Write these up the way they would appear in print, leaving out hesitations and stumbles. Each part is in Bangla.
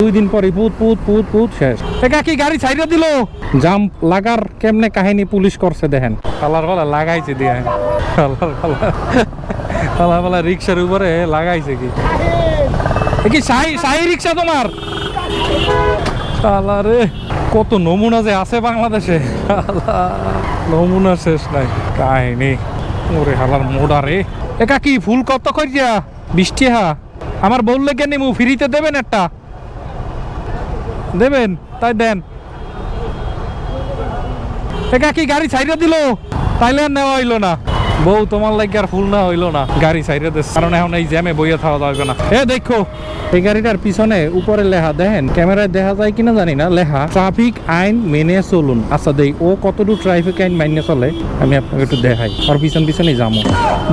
2 দিন পরে পুত পুত পুত পুত শেষ। একা কি গাড়ি ছাইড়া দিল? জাম লাগার কেমনে কাহিনী পুলিশ করছে দেখেন। পালার পালা লাগাইছে দিয়ে পালার পালা রিক্সার উপরে লাগাইছে কি কি শাহী রিক্সা তোমার? রে কত নমুনা যে আছে বাংলাদেশে, নমুনা শেষ নাই কাহিনী। ওরে হালার মোড়া রে। একা কি ফুল কত করিয়া? 20 টাকা। আমার বললে কেন নিমু? ফ্রিতে দেবেন একটা? দেবেন তাই দেন। একা কি গাড়ি ছাইড়া দিল? তাইলে আর নেওয়া হইলো না। বউ তোমার লাগে আর ফুল না হইলো না, গাড়ি ছাইড়া দিস। কারণ এখন এই জ্যামে বইয়া থাকা যাবে না। দেখো এই গাড়িটার পিছনে উপরে লেখা দেখেন, ক্যামেরায় দেখা যায় কিনা জানি না, লেখা ট্রাফিক আইন মেনে চলুন। আচ্ছা দেই ও কতটুকু ট্রাফিক আইন মেনে চলে আমি আপনাকে একটু দেখাই। ওর পিছনেই যাবো।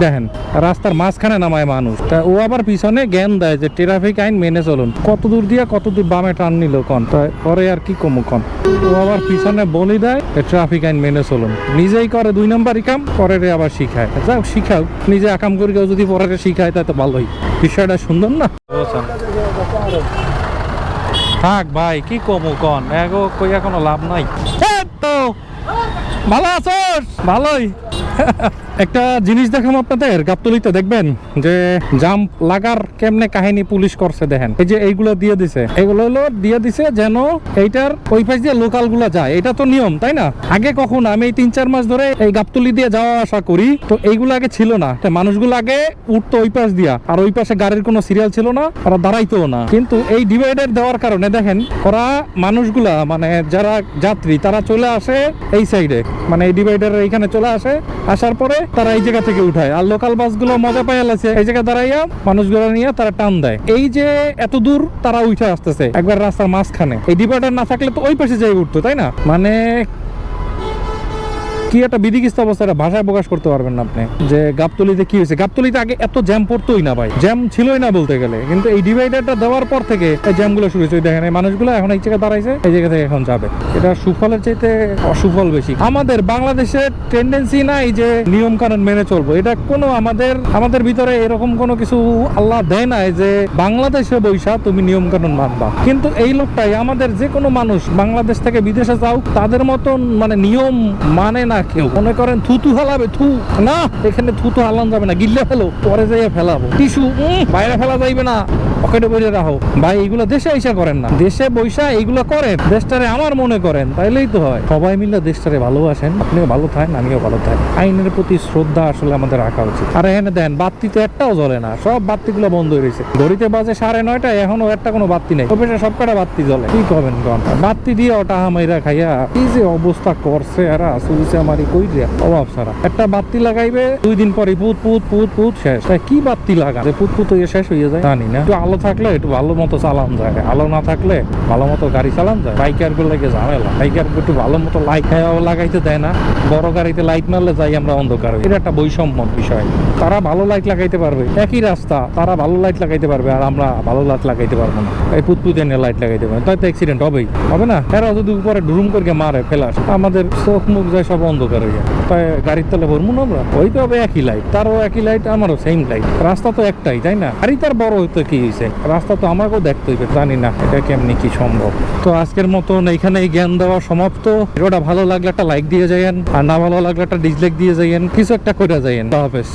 দেখেন রাস্তার মাঝখানে নামায় মানুষ, তা ও আবার পিছনে জ্ঞান দেয় যে ট্রাফিক আইন মেনে চলুন। কত দূর দিয়া কত দূর বামে টান নিল কন, পরে আর কি কমু কন। ও আবার পিছনে বলি দেয় ট্রাফিক আইন মেনে চলুন, নিজেই করে 2 নম্বরই কাম, পরে আবার শিখায়। যাও শিখাও, নিজে আকাম করে কেউ যদি পরে শিখায় তাই তো ভালোই। বিষয়টা সুন্দর না? থাক ভাই কি কমু কন, এগো কইয়া কোনো লাভ নাই। তো ভালো আছোস? ভালোই। একটা জিনিস দেখাম আপনাদের, গাবতলীতে দেখবেন যে জাম লাগার কেমনে কাহিনী পুলিশ করছে দেখেন। এই যে এইগুলো দিয়ে দিছে, এগুলো হলো দিয়ে দিছে যেন এইটার ওই পাশ দিয়ে লোকাল গুলা যায়। এটা তো নিয়ম তাই না? আগে কখন আমি এই 3-4 মাস ধরে এই গাবতলী দিয়ে যাওয়া আসা করি, তো এইগুলো আগে ছিল না। মানুষগুলো আগে উঠতো ওই পাশ দিয়া, আর ওই পাশে গাড়ির কোনো সিরিয়াল ছিল না, ওরা দাঁড়াইতো না। কিন্তু এই ডিভাইডার দেওয়ার কারণে দেখেন ওরা মানুষগুলা মানে যারা যাত্রী তারা চলে আসে এই সাইডে, মানে এই ডিভাইডারের এইখানে চলে আসে, আসার পরে তারা এই জায়গা থেকে উঠায়। আর লোকাল বাসগুলো মজা পাই আছে এই জায়গায় দাঁড়াইয়া মানুষগুলো নিয়ে তারা টান দেয়। এই যে এত দূর তারা উঠে আসতেছে একবার রাস্তার মাঝখানে। এই ডিভাইডার না থাকলে তো ওই পাশে যাই উঠতো তাই না? মানে কি একটা বিধিকিস্ত অবস্থা, ভাষায় প্রকাশ করতে পারবেন না আপনি যে গাবতলীতে কি হয়েছে। গাবতলীতে আগে এত জ্যাম পড়তোই না ভাই, জ্যাম ছিলই না বলতে গেলে। কিন্তু এই ডিভাইডারটা দেওয়ার পর থেকে এই জ্যাম গুলো শুরু হয়েছে। দেখেন এই মানুষগুলো এখন এই জায়গায় দাঁড়াইছে, এই জায়গা থেকে এখন যাবে। এটা সুফলের চাইতে অসুফল বেশি। আমাদের বাংলাদেশের টেন্ডেন্সি নাই যে নিয়ম কানুন মেনে চলবো। এটা কোনো আমাদের ভিতরে এরকম কোনো কিছু আল্লাহ দেয় নাই যে বাংলাদেশে বৈশা তুমি নিয়ম কানুন মানবা। কিন্তু এই লোকটাই আমাদের যে কোনো মানুষ বাংলাদেশ থেকে বিদেশে যাও তাদের মতন মানে নিয়ম মানে না। কেউ মনে করেন থুতু হালাবে, থু না, এখানে থুতু হালান যাবে না, গিল্লে ফেলো, পরে যাইয়া ফেলাবো। টিস্যু বাইরে ফেলা যাইবে না, পকেটে বসে রাখো। ভাই এইগুলো দেশে আইসা করেন না, দেশে বৈশা এইগুলো করেন, দেশটারে আমার মনে করেন, তাইলেই তো হয়। সবাই মিলে দেশটারে ভালোবাসেন, আপনিও ভালো থাকেন, আমিও ভালো থাকি। আইনের প্রতি শ্রদ্ধা আসলে আমাদের রাখা উচিত। আর এখানে দেন বাতি তো একটাও জ্বলে না, সব বাতিগুলো বন্ধ হয়ে রয়েছে। ঘড়িতে বাজে 9:30, এখনো একটা কোনো বাতি নেই। ওপরে সব কটা বাতি জ্বলে। কি করবেন কন? বাতি দিয়ে ওটা হামাইরা খাইয়া কি যে অবস্থা করছে এরা, সুইচে মারি কই দিয়া অভাব সারা। একটা বাতি লাগাইবে 2 দিন পরে পুত পুত পুত পুত শেষ। কি বাতি লাগা যে পুত পুত হয়ে শেষ হয়ে যায় জানি না। একটু আলো থাকলে একটু ভালো মতো চালান যায়, আলো না থাকলে ভালো মতো গাড়ি চালান যায়। বাইকার গুলো লাগে ঝামেলা, বাইকার একটু ভালো মতো লাইট লাগাইতে দেয় না। বড় গাড়িতে লাইট মারলে যাই আমরা অন্ধকার। এটা একটা বৈষম্য বিষয়। তারা ভালো লাইট লাগাইতে পারবে, একই রাস্তা, তারা ভালো লাইট লাগাইতে পারবে আর আমরা ভালো লাইট লাগাইতে পারবো না। এই পুতপুতে নিয়ে লাইট লাগাইতে পারবে, তাই তো অ্যাক্সিডেন্ট হবেই, হবে না? এরা যদি উপরে ডুরুম করে মারে ফেলাস, আমাদের চোখ মুখ যায় সব অন্ধকার হয়ে যায়। তাই গাড়ির তলে ভরবো না আমরা? হইতে হবে একই লাইট, তারও একই লাইট, আমারও সেম লাইট। রাস্তা তো একটাই তাই না? গাড়ি তার বড় হইতে কি হয়েছে, রাস্তা তো আমাকেও দেখতে হইবে। জানি না এটা কেমনি কি সম্ভব। তো আজকের মতন এইখানে জ্ঞান দেওয়া সমাপ্ত। ভিডিওটা ভালো লাগলে একটা লাইক দিয়ে যাইয়েন, আর না ভালো লাগলে একটা ডিসলাইক দিয়ে যাইয়েন, কিছু একটা করে যাইয়েন। হাফেজ।